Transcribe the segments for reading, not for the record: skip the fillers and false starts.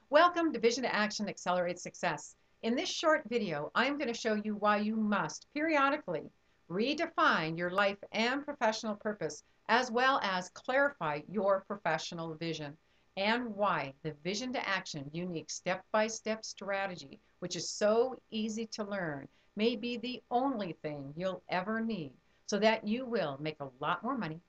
Welcome to Vision to Action Accelerate Success. In this short video, I'm going to show you why you must periodically redefine your life and professional purpose, as well as clarify your professional vision, and why the Vision to Action unique step-by-step strategy, which is so easy to learn, may be the only thing you'll ever need so that you will make a lot more money,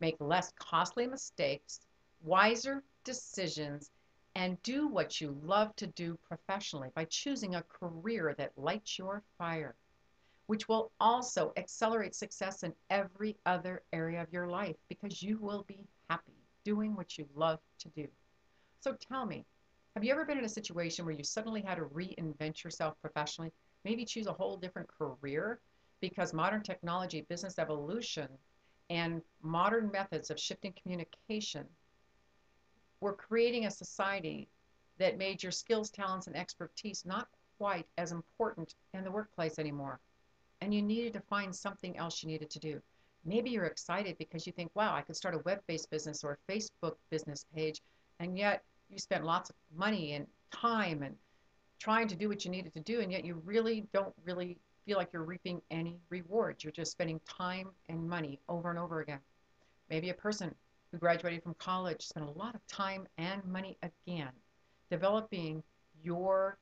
make less costly mistakes, wiser decisions, and do what you love to do professionally by choosing a career that lights your fire, which will also accelerate success in every other area of your life because you will be happy doing what you love to do. So tell me, have you ever been in a situation where you suddenly had to reinvent yourself professionally? Maybe choose a whole different career because modern technology, business evolution, and modern methods of shifting communication were creating a society that made your skills, talents, and expertise not quite as important in the workplace anymore. And you needed to find something else you needed to do. Maybe you're excited because you think, wow, I could start a web-based business or a Facebook business page, and yet you spent lots of money and time and trying to do what you needed to do, and yet you don't really feel like you're reaping any rewards. You're just spending time and money over and over again. Maybe a person who graduated from college spent a lot of time and money again developing your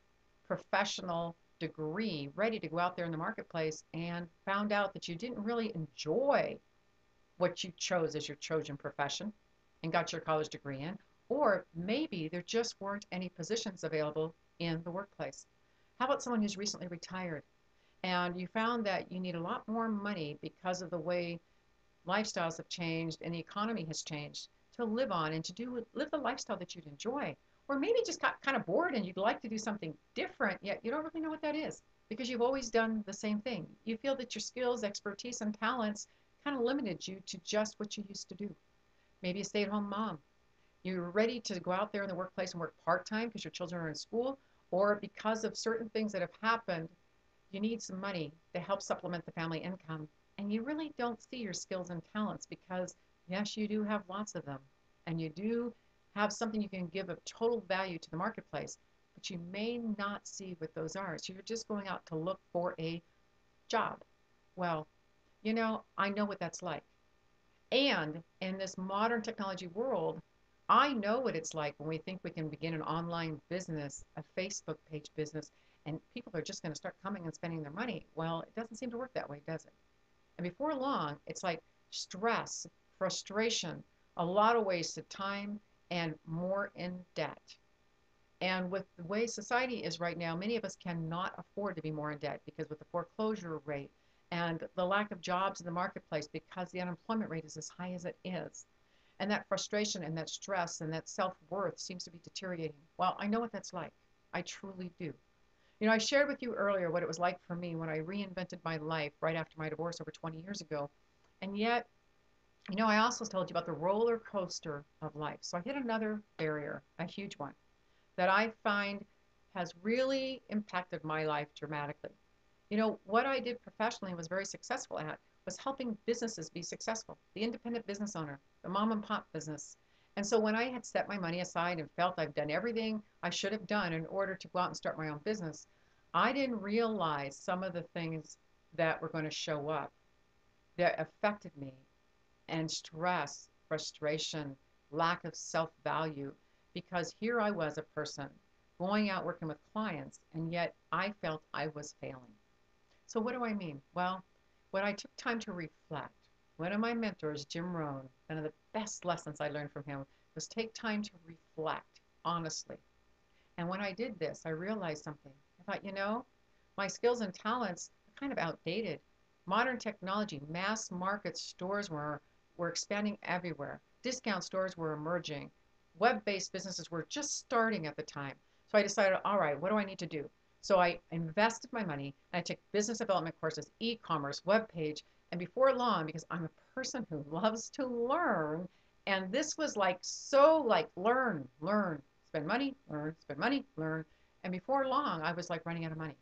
professional degree ready to go out there in the marketplace and found out that you didn't really enjoy what you chose as your chosen profession and got your college degree in, or maybe there just weren't any positions available in the workplace. How about someone who's recently retired and you found that you need a lot more money because of the way lifestyles have changed and the economy has changed to live on and to live the lifestyle that you'd enjoy. Or maybe just got kind of bored and you'd like to do something different, yet you don't really know what that is because you've always done the same thing. You feel that your skills, expertise, and talents kind of limited you to just what you used to do. Maybe a stay-at-home mom. You're ready to go out there in the workplace and work part-time because your children are in school, or because of certain things that have happened, you need some money to help supplement the family income. And you really don't see your skills and talents because, yes, you do have lots of them. And you do have something you can give of total value to the marketplace, but you may not see what those are. So you're just going out to look for a job. Well, I know what that's like. And in this modern technology world, I know what it's like when we think we can begin an online business, a Facebook page business, and people are just going to start coming and spending their money. Well, it doesn't seem to work that way, does it? And before long, it's like stress, frustration, a lot of wasted time, and more in debt. And with the way society is right now, many of us cannot afford to be more in debt because with the foreclosure rate and the lack of jobs in the marketplace because the unemployment rate is as high as it is. And that frustration and that stress and that self-worth seems to be deteriorating. Well, I know what that's like. I truly do. I shared with you earlier what it was like for me when I reinvented my life right after my divorce over 20 years ago. And yet, I also told you about the roller coaster of life. So I hit another barrier, a huge one, that I find has really impacted my life dramatically. What I did professionally and was very successful at was helping businesses be successful, the independent business owner, the mom and pop business. And so when I had set my money aside and felt I've done everything I should have done in order to go out and start my own business, I didn't realize some of the things that were going to show up that affected me, and stress, frustration, lack of self-value, because here I was a person going out working with clients, and yet I felt I was failing. So what do I mean? Well, when I took time to reflect, one of my mentors, Jim Rohn, one of the best lessons I learned from him was take time to reflect honestly. And when I did this, I realized something. I thought, my skills and talents are kind of outdated. Modern technology, mass market stores were expanding everywhere. Discount stores were emerging. Web-based businesses were just starting at the time. So I decided, all right, what do I need to do? So I invested my money and I took business development courses, e-commerce, web page, and before long, because I'm a person who loves to learn, and this was like so like learn, learn, spend money, learn, spend money, learn. And before long, I was like running out of money.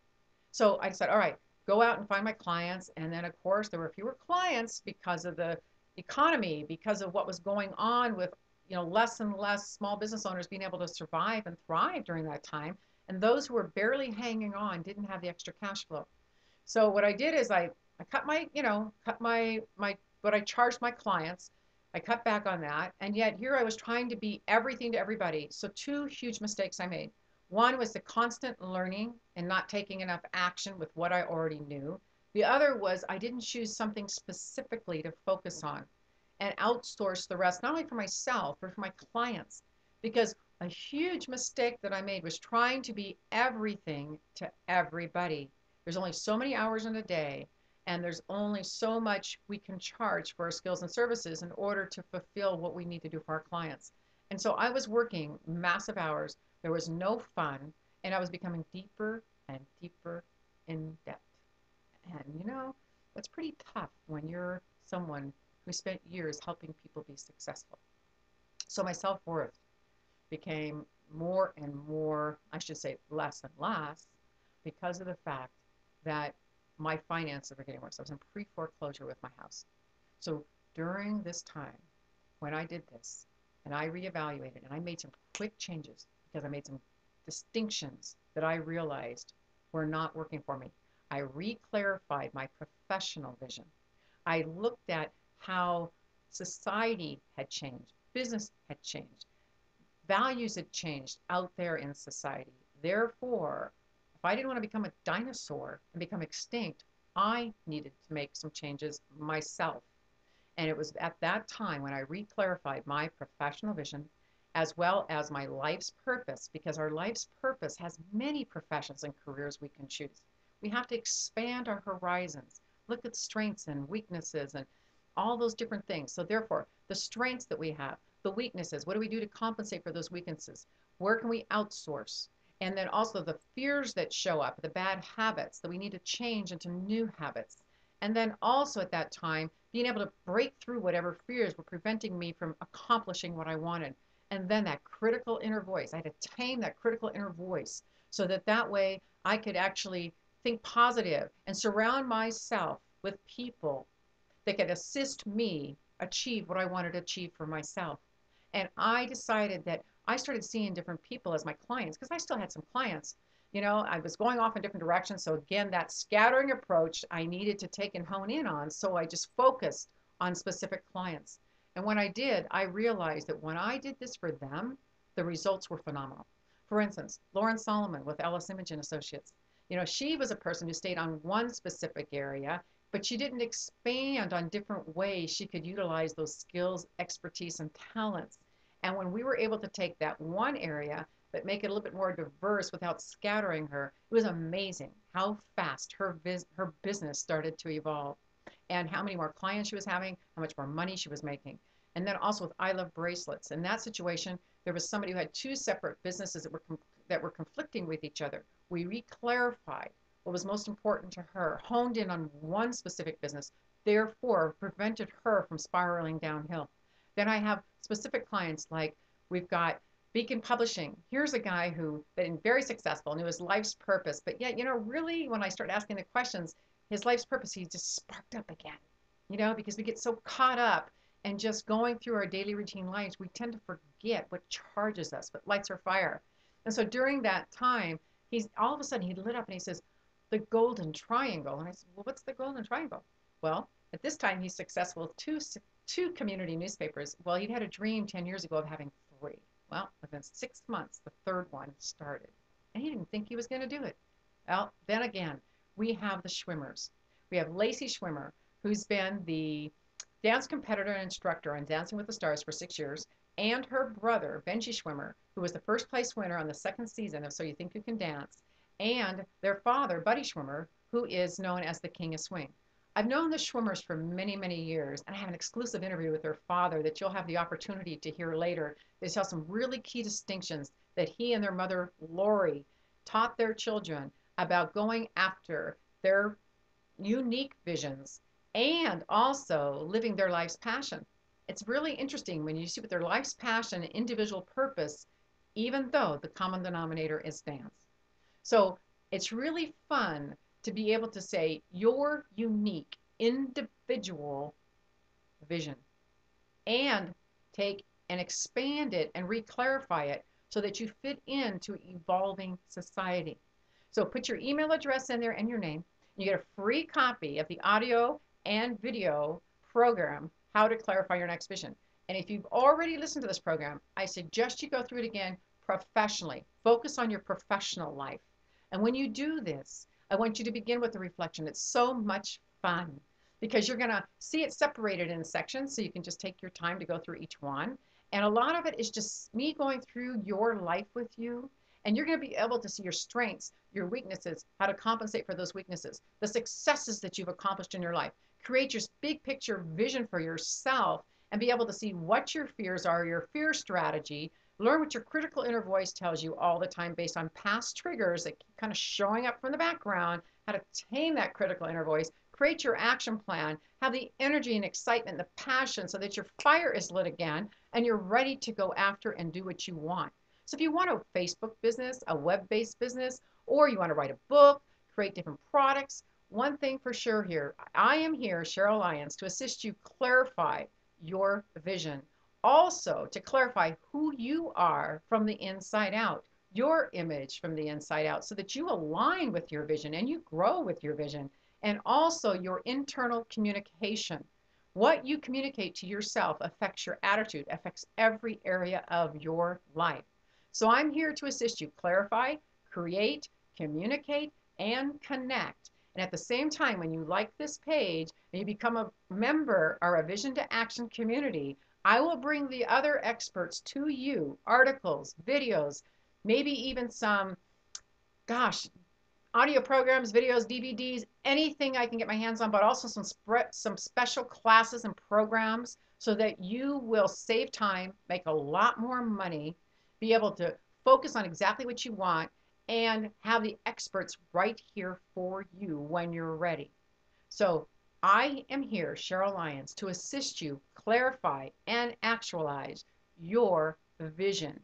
So I said, all right, go out and find my clients. And then, of course, there were fewer clients because of the economy, because of what was going on with, less and less small business owners being able to survive and thrive during that time. And those who were barely hanging on didn't have the extra cash flow. So what I did is I cut my what I charged my clients. I cut back on that. And yet here I was trying to be everything to everybody. So two huge mistakes I made. One was the constant learning and not taking enough action with what I already knew. The other was I didn't choose something specifically to focus on and outsource the rest, not only for myself, but for my clients. Because a huge mistake that I made was trying to be everything to everybody. There's only so many hours in a day, and there's only so much we can charge for our skills and services in order to fulfill what we need to do for our clients. And so I was working massive hours. There was no fun, and I was becoming deeper and deeper in debt. And that's pretty tough when you're someone who spent years helping people be successful. So my self-worth became more and more, I should say less and less, because of the fact that my finances were getting worse. I was in pre-foreclosure with my house. So during this time, when I did this, and I reevaluated, and I made some quick changes because I made some distinctions that I realized were not working for me. I reclarified my professional vision. I looked at how society had changed, business had changed, values had changed out there in society. Therefore, if I didn't want to become a dinosaur and become extinct, I needed to make some changes myself. And it was at that time when I reclarified my professional vision as well as my life's purpose, because our life's purpose has many professions and careers we can choose. We have to expand our horizons, look at strengths and weaknesses and all those different things. So therefore, the strengths that we have, the weaknesses, what do we do to compensate for those weaknesses? Where can we outsource? And then also the fears that show up, the bad habits that we need to change into new habits. And then also at that time, being able to break through whatever fears were preventing me from accomplishing what I wanted. And then that critical inner voice, I had to tame that critical inner voice so that that way I could actually think positive and surround myself with people that could assist me achieve what I wanted to achieve for myself. And I decided that I started seeing different people as my clients because I still had some clients. I was going off in different directions. So again, that scattering approach I needed to take and hone in on. So I just focused on specific clients. And when I did, I realized that when I did this for them, the results were phenomenal. For instance, Lauren Solomon with Ellis Image and Associates. She was a person who stayed on one specific area, but she didn't expand on different ways she could utilize those skills, expertise, and talents. And when we were able to take that one area, but make it a little bit more diverse without scattering her, it was amazing how fast her business started to evolve and how many more clients she was having, how much more money she was making. And then also with I Love Bracelets. In that situation, there was somebody who had two separate businesses that were conflicting with each other. We reclarified what was most important to her, honed in on one specific business, therefore prevented her from spiraling downhill. Then I have specific clients like we've got Beacon Publishing. Here's a guy who been very successful, knew his life's purpose, but yet, really when I start asking the questions, his life's purpose, he just sparked up again, because we get so caught up and just going through our daily routine lives, we tend to forget what charges us, what lights our fire. And so during that time, he's all of a sudden he lit up and he says, the golden triangle. And I said, well, what's the golden triangle? Well, at this time, he's successful with two community newspapers. Well, he'd had a dream 10 years ago of having three. Well, within 6 months, the third one started. And he didn't think he was going to do it. Well, then again, we have the Schwimmers. We have Lacey Schwimmer, who's been the dance competitor and instructor on Dancing with the Stars for 6 years, and her brother, Benji Schwimmer, who was the first place winner on the second season of So You Think You Can Dance, and their father, Buddy Schwimmer, who is known as the King of Swing. I've known the Schwimmers for many, many years, and I have an exclusive interview with their father that you'll have the opportunity to hear later. They tell some really key distinctions that he and their mother, Lori, taught their children about going after their unique visions and also living their life's passion. It's really interesting when you see what their life's passion and individual purpose, even though the common denominator is dance. So it's really fun to be able to say your unique individual vision and take and expand it and re-clarify it so that you fit into evolving society. So put your email address in there and your name. You get a free copy of the audio and video program, How to Clarify Your Next Vision. And if you've already listened to this program, I suggest you go through it again professionally. Focus on your professional life. And when you do this, I want you to begin with the reflection. It's so much fun because you're going to see it separated in sections, so you can just take your time to go through each one. And a lot of it is just me going through your life with you. And you're going to be able to see your strengths, your weaknesses, how to compensate for those weaknesses, the successes that you've accomplished in your life. Create your big picture vision for yourself and be able to see what your fears are, your fear strategy. Learn what your critical inner voice tells you all the time based on past triggers that keep kind of showing up from the background, how to tame that critical inner voice. Create your action plan, have the energy and excitement, the passion so that your fire is lit again and you're ready to go after and do what you want. So if you want a Facebook business, a web-based business, or you want to write a book, create different products, one thing for sure here, I am here, Cheryl Lyons, to assist you clarify your vision. Also, to clarify who you are from the inside out, your image from the inside out, so that you align with your vision and you grow with your vision. And also your internal communication. What you communicate to yourself affects your attitude, affects every area of your life. So I'm here to assist you clarify, create, communicate, and connect. And at the same time, when you like this page and you become a member or a Vision to Action community, I will bring the other experts to you, articles, videos, maybe even some, gosh, audio programs, videos, DVDs, anything I can get my hands on, but also some special classes and programs so that you will save time, make a lot more money, be able to focus on exactly what you want, and have the experts right here for you when you're ready. So I am here, Cheryl Lyons, to assist you clarify and actualize your vision.